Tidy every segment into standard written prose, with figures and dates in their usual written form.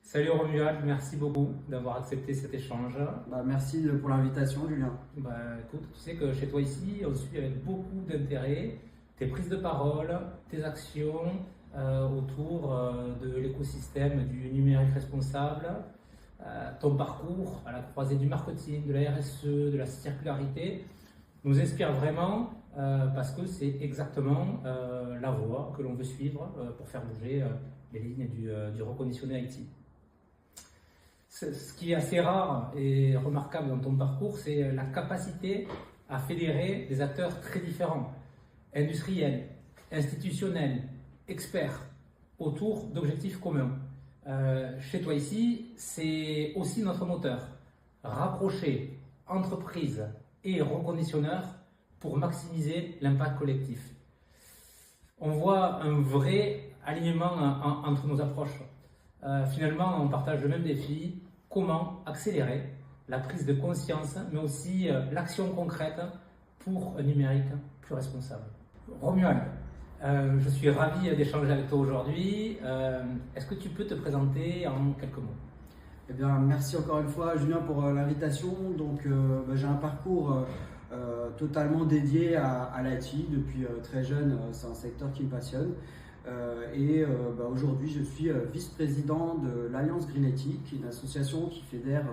Salut Romuald, merci beaucoup d'avoir accepté cet échange. Merci pour l'invitation, Julien. Écoute, tu sais que chez toi ici, on suit avec beaucoup d'intérêt tes prises de parole, tes actions autour de l'écosystème du numérique responsable, ton parcours à la croisée du marketing, de la RSE, de la circularité, nous inspire vraiment parce que c'est exactement la voie que l'on veut suivre pour faire bouger les lignes du reconditionné IT. Ce qui est assez rare et remarquable dans ton parcours, c'est la capacité à fédérer des acteurs très différents, industriels, institutionnels, experts, autour d'objectifs communs. Chez toi ici, c'est aussi notre moteur, rapprocher entreprises et reconditionneurs pour maximiser l'impact collectif. On voit un vrai alignement entre nos approches. Finalement, on partage le même défi, comment accélérer la prise de conscience, mais aussi l'action concrète pour un numérique plus responsable. Romuald, je suis ravi d'échanger avec toi aujourd'hui. Est-ce que tu peux te présenter en quelques mots? Merci encore une fois, Julien, pour l'invitation. J'ai un parcours totalement dédié à l'IT depuis très jeune. C'est un secteur qui me passionne. Aujourd'hui, je suis vice-président de l'Alliance Green IT, qui est une association qui fédère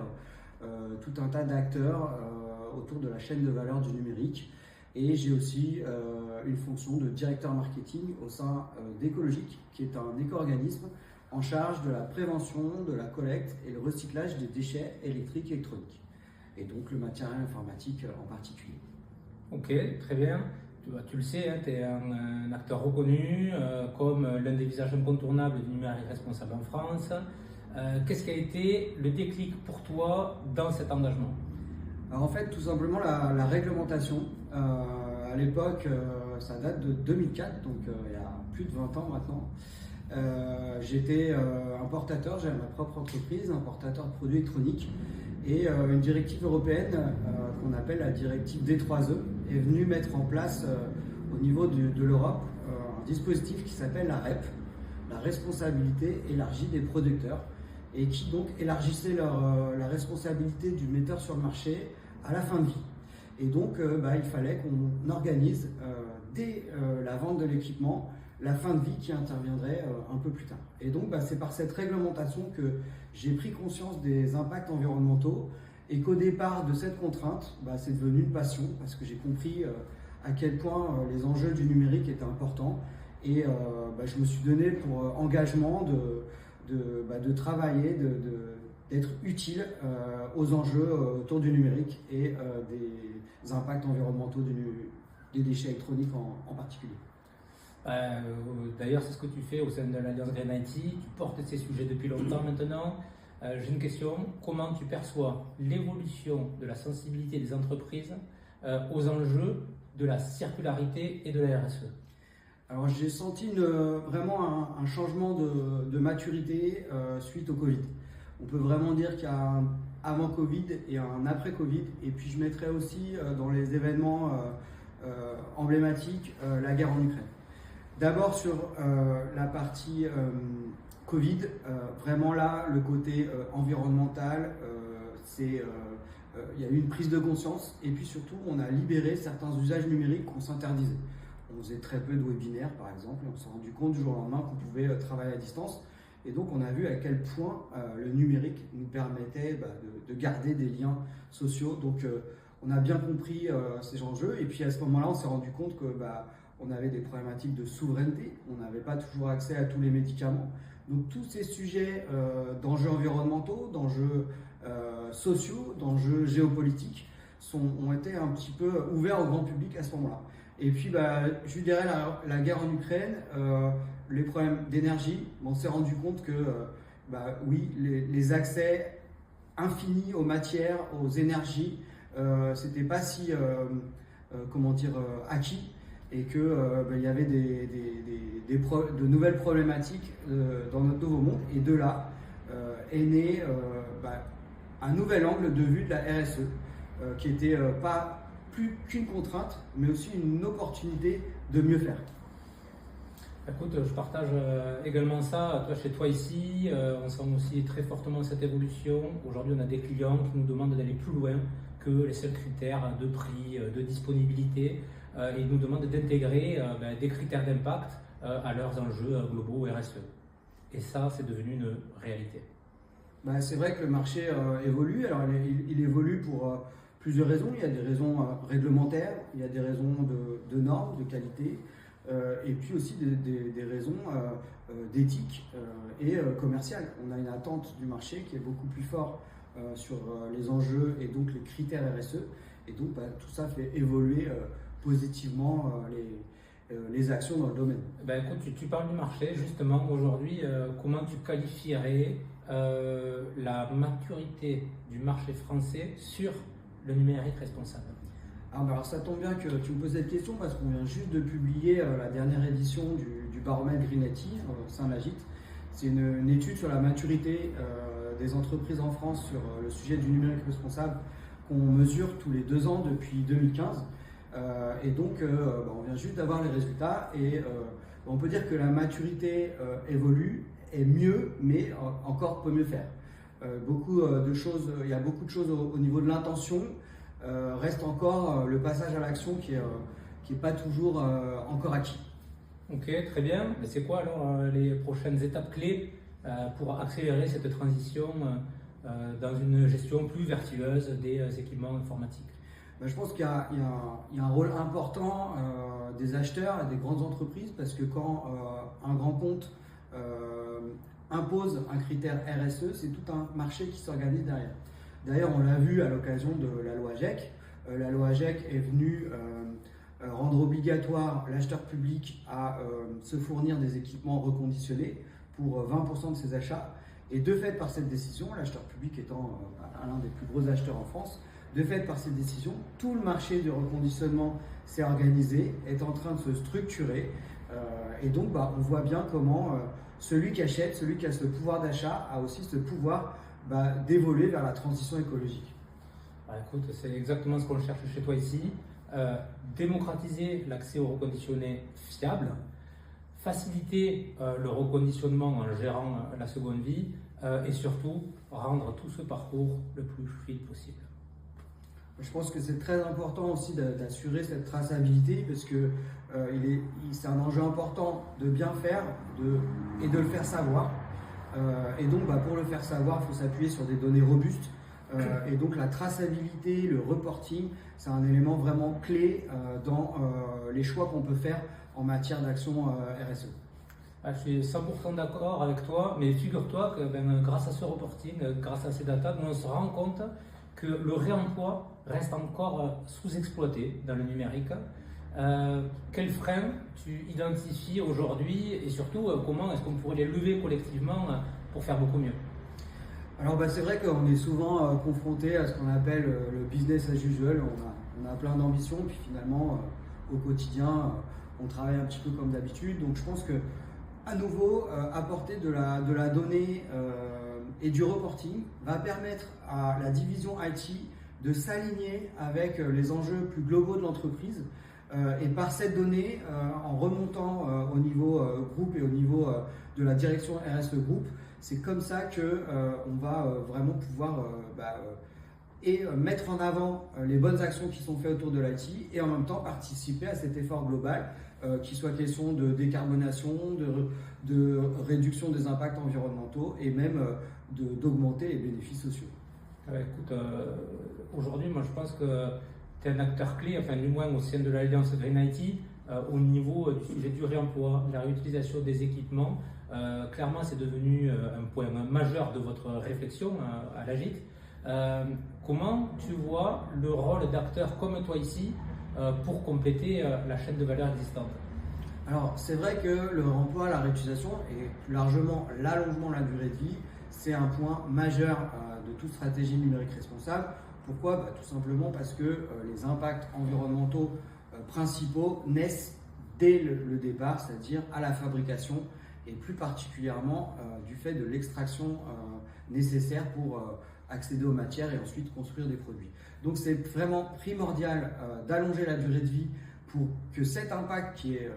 tout un tas d'acteurs autour de la chaîne de valeur du numérique. Et j'ai aussi une fonction de directeur marketing au sein d'Ecologique, qui est un éco-organisme en charge de la prévention, de la collecte et le recyclage des déchets électriques et électroniques. Et donc le matériel informatique en particulier. Ok, très bien. Tu le sais, tu es un acteur reconnu comme l'un des visages incontournables du numérique responsable en France. Qu'est-ce qui a été le déclic pour toi dans cet engagement? Alors en fait, tout simplement la réglementation. À l'époque, ça date de 2004, donc il y a plus de 20 ans maintenant. J'étais importateur, j'avais ma propre entreprise, importateur de produits électroniques. Et une directive européenne qu'on appelle la directive D3E est venue mettre en place au niveau de l'Europe un dispositif qui s'appelle la REP, la responsabilité élargie des producteurs, et qui donc élargissait la responsabilité du metteur sur le marché à la fin de vie. Et donc il fallait qu'on organise dès la vente de l'équipement la fin de vie qui interviendrait un peu plus tard. Et donc c'est par cette réglementation que j'ai pris conscience des impacts environnementaux et qu'au départ de cette contrainte, c'est devenu une passion parce que j'ai compris à quel point les enjeux du numérique étaient importants et je me suis donné pour engagement de travailler, d'être utile aux enjeux autour du numérique et des impacts environnementaux des déchets électroniques en particulier. D'ailleurs, c'est ce que tu fais au sein de l'Alliance Green IT. Tu portes ces sujets depuis longtemps maintenant. J'ai une question. Comment tu perçois l'évolution de la sensibilité des entreprises aux enjeux de la circularité et de la RSE? Alors, j'ai senti vraiment un changement de maturité suite au Covid. On peut vraiment dire qu'il y a un avant Covid et un après Covid. Et puis, je mettrais aussi dans les événements emblématiques la guerre en Ukraine. D'abord sur la partie Covid, vraiment là, le côté environnemental, il y a eu une prise de conscience et puis surtout, on a libéré certains usages numériques qu'on s'interdisait. On faisait très peu de webinaires par exemple et on s'est rendu compte du jour au lendemain qu'on pouvait travailler à distance. Et donc, on a vu à quel point le numérique nous permettait de garder des liens sociaux. Donc, on a bien compris ces enjeux et puis à ce moment-là, on s'est rendu compte que on avait des problématiques de souveraineté, on n'avait pas toujours accès à tous les médicaments. Donc tous ces sujets d'enjeux environnementaux, d'enjeux sociaux, d'enjeux géopolitiques ont été un petit peu ouverts au grand public à ce moment-là. Et puis je dirais la guerre en Ukraine, les problèmes d'énergie, on s'est rendu compte que oui, les accès infinis aux matières, aux énergies, c'était pas si acquis. Et qu'il y avait de nouvelles problématiques dans notre nouveau monde. Et de là est né un nouvel angle de vue de la RSE qui n'était pas plus qu'une contrainte, mais aussi une opportunité de mieux faire. Écoute, je partage également ça. Toi, chez toi ici, on sent aussi très fortement cette évolution. Aujourd'hui, on a des clients qui nous demandent d'aller plus loin que les seuls critères de prix, de disponibilité. Ils nous demandent d'intégrer des critères d'impact à leurs enjeux globaux RSE. Et ça, c'est devenu une réalité. C'est vrai que le marché évolue. Alors, il évolue pour plusieurs raisons. Il y a des raisons réglementaires, il y a des raisons de normes, de qualité, et puis aussi des raisons d'éthique et commerciale. On a une attente du marché qui est beaucoup plus forte sur les enjeux et donc les critères RSE. Et donc, tout ça fait évoluer positivement les actions dans le domaine. Écoute, tu parles du marché, justement, aujourd'hui, comment tu qualifierais la maturité du marché français sur le numérique responsable? Alors ça tombe bien que tu me poses cette question parce qu'on vient juste de publier la dernière édition du baromètre Greenity Saint-Magit. C'est une étude sur la maturité des entreprises en France sur le sujet du numérique responsable qu'on mesure tous les 2 ans depuis 2015. Et donc, on vient juste d'avoir les résultats et on peut dire que la maturité évolue, est mieux, mais encore peut mieux faire. Il y a beaucoup de choses au niveau de l'intention. Reste encore le passage à l'action qui est pas toujours encore acquis. Ok, très bien. Mais c'est quoi alors les prochaines étapes clés pour accélérer cette transition dans une gestion plus vertueuse des équipements informatiques? Je pense qu'il y a un rôle important des acheteurs et des grandes entreprises parce que quand un grand compte impose un critère RSE, c'est tout un marché qui s'organise derrière. D'ailleurs, on l'a vu à l'occasion de la loi AGEC. La loi AGEC est venue rendre obligatoire l'acheteur public à se fournir des équipements reconditionnés pour 20% de ses achats. Et de fait, par cette décision, l'acheteur public étant l'un des plus gros acheteurs en France, de fait, par cette décision, tout le marché du reconditionnement s'est organisé, est en train de se structurer. Et donc, on voit bien comment celui qui achète, celui qui a ce pouvoir d'achat, a aussi ce pouvoir d'évoluer vers la transition écologique. Écoute, c'est exactement ce qu'on cherche chez toi ici. Démocratiser l'accès au reconditionné fiable, faciliter le reconditionnement en gérant la seconde vie et surtout rendre tout ce parcours le plus fluide possible. Je pense que c'est très important aussi d'assurer cette traçabilité parce que c'est un enjeu important de bien faire et de le faire savoir. Et donc, pour le faire savoir, il faut s'appuyer sur des données robustes. Et donc, la traçabilité, le reporting, c'est un élément vraiment clé dans les choix qu'on peut faire en matière d'action RSE. Je suis 100% d'accord avec toi, mais figure-toi que grâce à ce reporting, grâce à ces datas, nous on se rend compte que le réemploi reste encore sous-exploité dans le numérique. Quels freins tu identifies aujourd'hui et surtout comment est-ce qu'on pourrait les lever collectivement pour faire beaucoup mieux? Alors c'est vrai qu'on est souvent confronté à ce qu'on appelle le business as usual. On a plein d'ambitions, puis finalement au quotidien on travaille un petit peu comme d'habitude. Donc je pense que à nouveau apporter de la donnée et du reporting va permettre à la division IT de s'aligner avec les enjeux plus globaux de l'entreprise. Et par cette donnée, en remontant au niveau groupe et au niveau de la direction RSE groupe, c'est comme ça qu'on va vraiment pouvoir mettre en avant les bonnes actions qui sont faites autour de l'IT et en même temps participer à cet effort global, qu'il soit question de décarbonation, de réduction des impacts environnementaux et même d'augmenter les bénéfices sociaux. Écoute, aujourd'hui, moi je pense que tu es un acteur clé, enfin du moins au sein de l'Alliance Green IT, au niveau du sujet du réemploi, de la réutilisation des équipements. Clairement, c'est devenu un point majeur de votre réflexion à l'AGIC. Comment tu vois le rôle d'acteurs comme toi ici pour compléter la chaîne de valeur existante? Alors, c'est vrai que le réemploi, la réutilisation et plus largement l'allongement de la durée de vie, c'est un point majeur de toute stratégie numérique responsable. Pourquoi? Tout simplement parce que les impacts environnementaux principaux naissent dès le départ, c'est-à-dire à la fabrication et plus particulièrement du fait de l'extraction nécessaire pour accéder aux matières et ensuite construire des produits. Donc c'est vraiment primordial d'allonger la durée de vie pour que cet impact qui est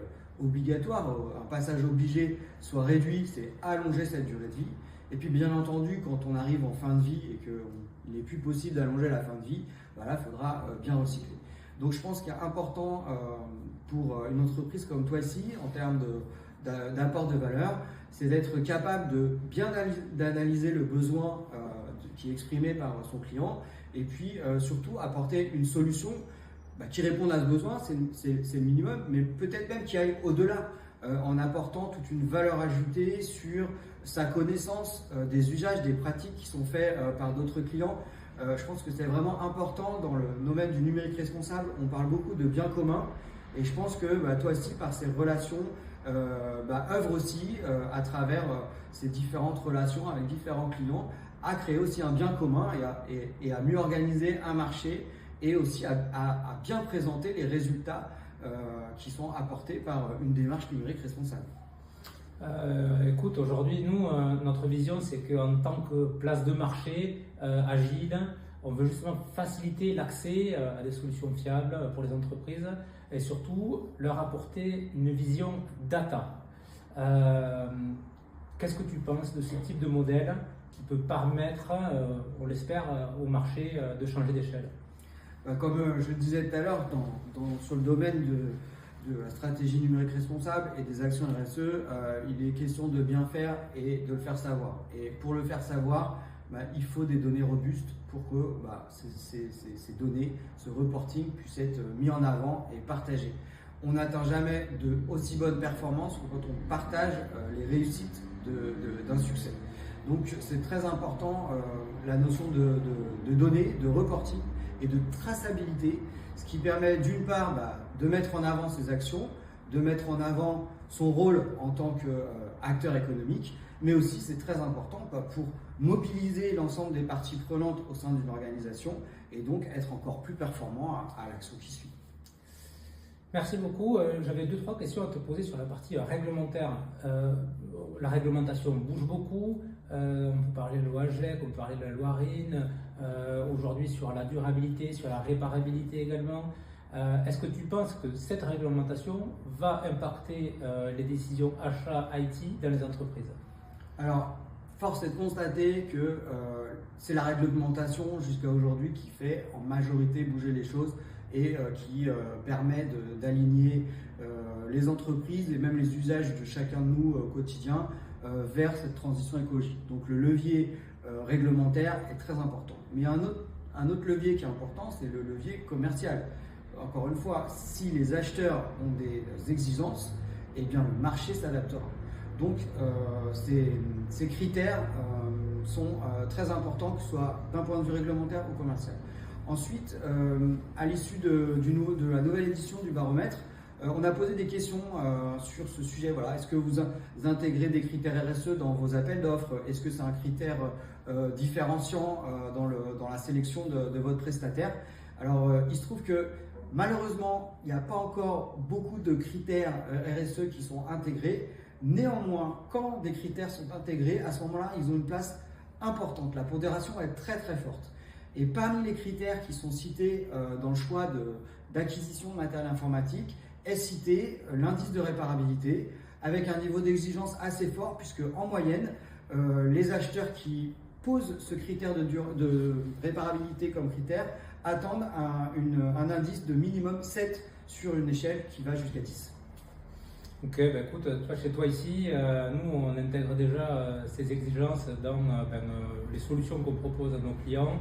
obligatoire, un passage obligé soit réduit, c'est allonger cette durée de vie. Et puis bien entendu, quand on arrive en fin de vie et qu'il n'est plus possible d'allonger la fin de vie, voilà, il faudra bien recycler. Donc je pense qu'il est important pour une entreprise comme Twicy, en termes d'apport de valeur, c'est d'être capable de bien d'analyser le besoin qui est exprimé par son client et puis surtout apporter une solution qui réponde à ce besoin, c'est le minimum, mais peut-être même qui aille au-delà en apportant toute une valeur ajoutée sur sa connaissance des usages, des pratiques qui sont faits par d'autres clients. Je pense que c'est vraiment important dans le domaine du numérique responsable. On parle beaucoup de biens communs et je pense que Twicy, par ses relations, œuvre aussi à travers ces différentes relations avec différents clients à créer aussi un bien commun et à mieux organiser un marché et aussi à bien présenter les résultats qui sont apportés par une démarche numérique responsable. Écoute, aujourd'hui, nous, notre vision, c'est qu'en tant que place de marché agile, on veut justement faciliter l'accès à des solutions fiables pour les entreprises et surtout leur apporter une vision data. Qu'est-ce que tu penses de ce type de modèle qui peut permettre, on l'espère, au marché de changer d'échelle? Comme je le disais tout à l'heure, sur le domaine de la stratégie numérique responsable et des actions RSE, il est question de bien faire et de le faire savoir. Et pour le faire savoir, il faut des données robustes pour que ces données, ce reporting puisse être mis en avant et partagé. On n'atteint jamais de aussi bonne performance que quand on partage les réussites d'un succès. Donc c'est très important la notion de données, de reporting et de traçabilité, ce qui permet d'une part de mettre en avant ses actions, de mettre en avant son rôle en tant qu'acteur économique, mais aussi c'est très important pour mobiliser l'ensemble des parties prenantes au sein d'une organisation et donc être encore plus performant à l'action qui suit. Merci beaucoup. J'avais 2-3 questions à te poser sur la partie réglementaire. La réglementation bouge beaucoup. On peut parler de la loi GEC, on peut parler de la loi RIN. Aujourd'hui sur la durabilité, sur la réparabilité également. Est-ce que tu penses que cette réglementation va impacter les décisions achats IT dans les entreprises? Alors, force est de constater que c'est la réglementation jusqu'à aujourd'hui qui fait en majorité bouger les choses et qui permet d'aligner les entreprises et même les usages de chacun de nous au quotidien vers cette transition écologique. Donc le levier réglementaire est très important. Mais un autre levier qui est important, c'est le levier commercial. Encore une fois, si les acheteurs ont des exigences, eh bien le marché s'adaptera. Donc ces critères sont très importants, que ce soit d'un point de vue réglementaire ou commercial. Ensuite, à l'issue de la nouvelle édition du baromètre, on a posé des questions sur ce sujet. Voilà. Est-ce que vous intégrez des critères RSE dans vos appels d'offres? Est-ce que c'est un critère différenciant dans la sélection de votre prestataire? Alors, il se trouve que malheureusement, il n'y a pas encore beaucoup de critères RSE qui sont intégrés. Néanmoins, quand des critères sont intégrés, à ce moment-là, ils ont une place importante. La pondération est très très forte. Et parmi les critères qui sont cités dans le choix d'acquisition de matériel informatique, est cité l'indice de réparabilité avec un niveau d'exigence assez fort puisque en moyenne, les acheteurs qui posent ce critère de réparabilité comme critère attendent un indice de minimum 7 sur une échelle qui va jusqu'à 10. Ok, écoute, toi, chez Twicy, nous on intègre déjà ces exigences dans les solutions qu'on propose à nos clients.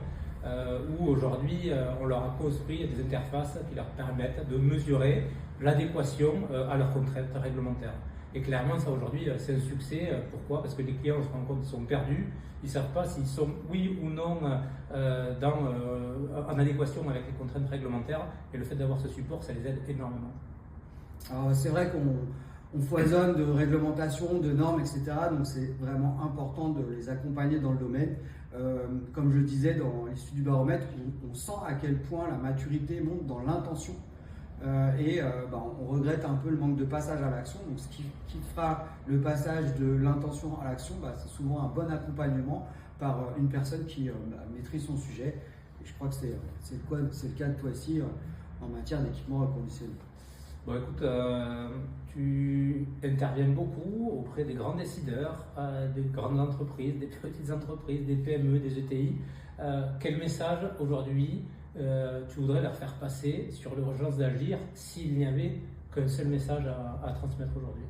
Où aujourd'hui on leur a construit des interfaces qui leur permettent de mesurer l'adéquation à leurs contraintes réglementaires. Et clairement, ça aujourd'hui, c'est un succès. Pourquoi? Parce que les clients, on se rend compte, ils sont perdus. Ils ne savent pas s'ils sont oui ou non en adéquation avec les contraintes réglementaires. Et le fait d'avoir ce support, ça les aide énormément. Alors, c'est vrai qu'on foisonne de réglementations, de normes, etc. Donc c'est vraiment important de les accompagner dans le domaine. Comme je le disais dans l'issue du baromètre, on sent à quel point la maturité monte dans l'intention on regrette un peu le manque de passage à l'action. Donc ce qui fera le passage de l'intention à l'action, c'est souvent un bon accompagnement par une personne qui maîtrise son sujet. Et je crois que c'est le cas de Twicy en matière d'équipement reconditionné. Bon, écoute, tu interviens beaucoup auprès des grands décideurs, des grandes entreprises, des petites entreprises, des PME, des ETI. Quel message aujourd'hui tu voudrais leur faire passer sur l'urgence d'agir s'il n'y avait qu'un seul message à transmettre aujourd'hui?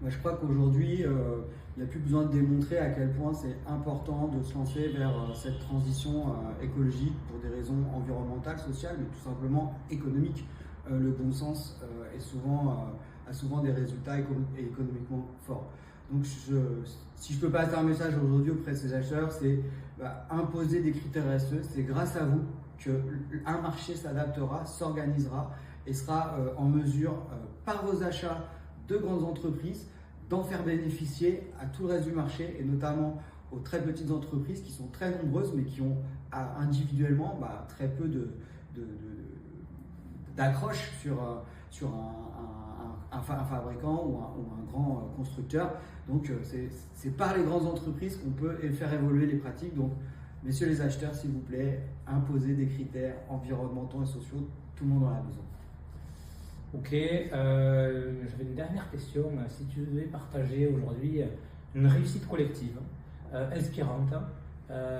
Moi, je crois qu'aujourd'hui, il n'y a plus besoin de démontrer à quel point c'est important de se lancer vers cette transition écologique pour des raisons environnementales, sociales, mais tout simplement économiques. Le bon sens a souvent des résultats économiquement forts. Donc, si je peux passer un message aujourd'hui auprès de ces acheteurs, c'est imposer des critères RSE. C'est grâce à vous qu'un marché s'adaptera, s'organisera et sera en mesure, par vos achats de grandes entreprises, d'en faire bénéficier à tout le reste du marché et notamment aux très petites entreprises qui sont très nombreuses mais qui ont individuellement très peu d'accroche sur un fabricant ou un grand constructeur. Donc c'est par les grandes entreprises qu'on peut faire évoluer les pratiques. Donc messieurs les acheteurs, s'il vous plaît, imposez des critères environnementaux et sociaux, tout le monde en a besoin. Ok, j'avais une dernière question. Si tu devais partager aujourd'hui une réussite collective inspirante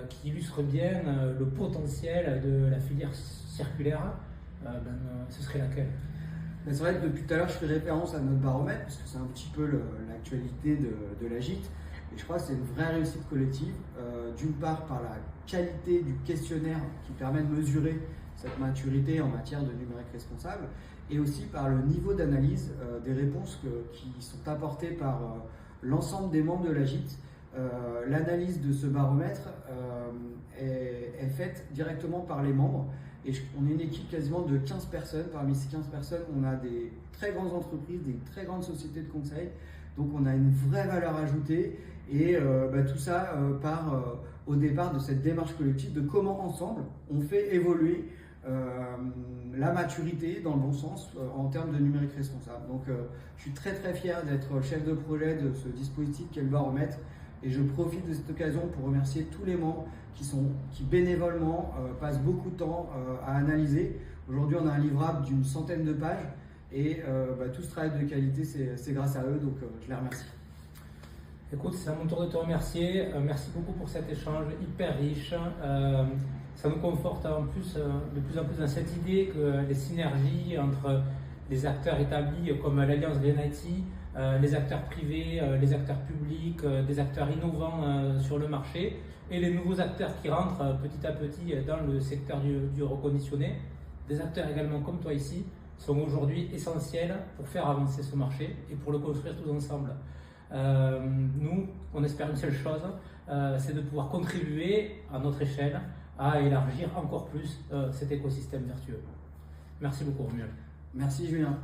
qui illustre bien le potentiel de la filière circulaire, ce serait laquelle? C'est vrai que depuis tout à l'heure je fais référence à notre baromètre parce que c'est un petit peu l'actualité de la gîte et je crois que c'est une vraie réussite collective, d'une part par la qualité du questionnaire qui permet de mesurer cette maturité en matière de numérique responsable et aussi par le niveau d'analyse des réponses qui sont apportées par l'ensemble des membres de la gîte. L'analyse de ce baromètre est faite directement par les membres et on est une équipe quasiment de 15 personnes. Parmi ces 15 personnes, on a des très grandes entreprises, des très grandes sociétés de conseil, donc on a une vraie valeur ajoutée et tout ça part au départ de cette démarche collective de comment ensemble on fait évoluer la maturité dans le bon sens en termes de numérique responsable. Donc je suis très très fier d'être chef de projet de ce dispositif qu'est le baromètre et je profite de cette occasion pour remercier tous les membres qui bénévolement passent beaucoup de temps à analyser. Aujourd'hui on a un livrable d'une centaine de pages et tout ce travail de qualité c'est grâce à eux, donc je les remercie. Écoute, c'est à mon tour de te remercier. Merci beaucoup pour cet échange hyper riche. Ça nous conforte de plus en plus dans cette idée que les synergies entre les acteurs établis comme l'Alliance Green IT, les acteurs privés, les acteurs publics, des acteurs innovants sur le marché et les nouveaux acteurs qui rentrent petit à petit dans le secteur du reconditionné, des acteurs également comme toi ici, sont aujourd'hui essentiels pour faire avancer ce marché et pour le construire tous ensemble. Nous, on espère une seule chose, c'est de pouvoir contribuer à notre échelle à élargir encore plus cet écosystème vertueux. Merci beaucoup, Romuald. Merci, Julien.